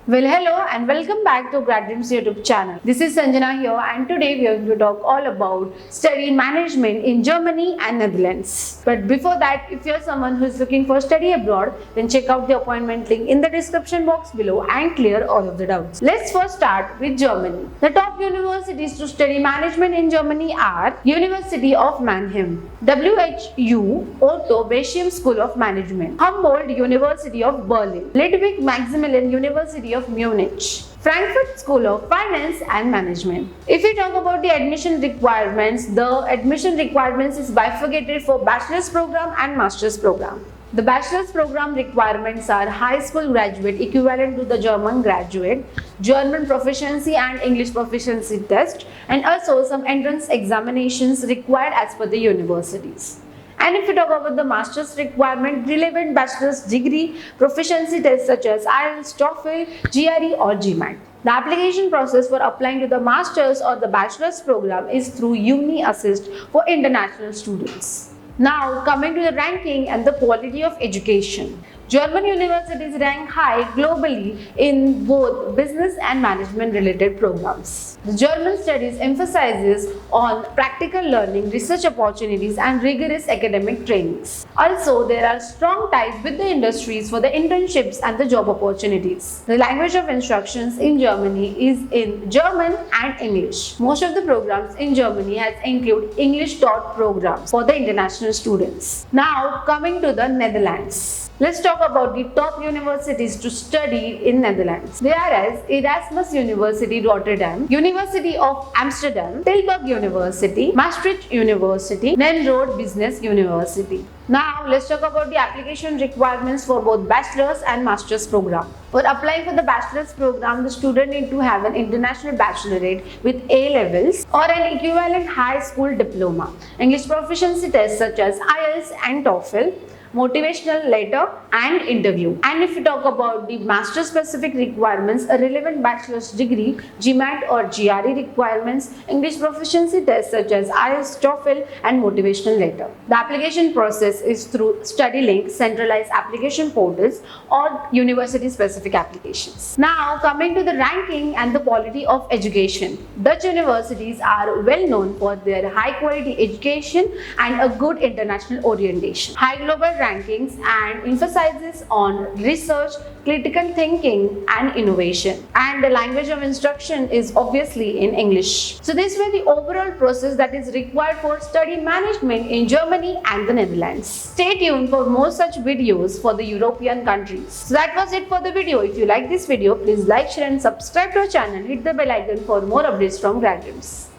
Well, hello and welcome back to Grad Dreams YouTube channel. This is Sanjana here, and today we are going to talk all about study management in Germany and Netherlands. But before that, if you're someone who is looking for study abroad, then check out the appointment link in the description box below and clear all of the doubts. Let's first start with Germany. The top universities to study management in Germany are University of Mannheim, WHU Otto Beschem School of Management, Humboldt University of Berlin, Ludwig Maximilian University of Munich, Frankfurt School of Finance and Management. If we talk about the admission requirements, the admission requirements is bifurcated for bachelor's program and master's program. The bachelor's program requirements are high school graduate equivalent to the German graduate, German proficiency and English proficiency test, and also some entrance examinations required as per the universities. And if we talk about the master's requirement, relevant bachelor's degree, proficiency tests such as IELTS, TOEFL, GRE or GMAT. The application process for applying to the master's or the bachelor's program is through Uni Assist for international students. Now coming to the ranking and the quality of education. German universities rank high globally in both business and management related programs. The German studies emphasizes on practical learning, research opportunities and rigorous academic trainings. Also, there are strong ties with the industries for the internships and the job opportunities. The language of instructions in Germany is in German and English. Most of the programs in Germany has include English taught programs for the international students. Now coming to the Netherlands. Let's talk about the top universities to study in Netherlands. They are as Erasmus University Rotterdam, University of Amsterdam, Tilburg University, Maastricht University, Nyenrode Business University. Now let's talk about the application requirements for both bachelor's and master's program. For applying for the bachelor's program, the student need to have an international baccalaureate with A levels or an equivalent high school diploma, English proficiency tests such as IELTS and TOEFL, motivational letter and interview. And if we talk about the master specific requirements, a relevant bachelor's degree, GMAT or GRE requirements, English proficiency tests such as IELTS, TOEFL and motivational letter. The application process is through StudyLink, centralized application portals or university specific applications. Now coming to the ranking and the quality of education. Dutch universities are well known for their high quality education and a good international orientation. High global rankings and emphasizes on research, critical thinking and innovation. And the language of instruction is obviously in English. So this was the overall process that is required for study management in Germany and the Netherlands. Stay tuned for more such videos for the European countries. So that was it for the video. If you like this video, please like, share and subscribe to our channel. Hit the bell icon for more updates from Grad Dreams.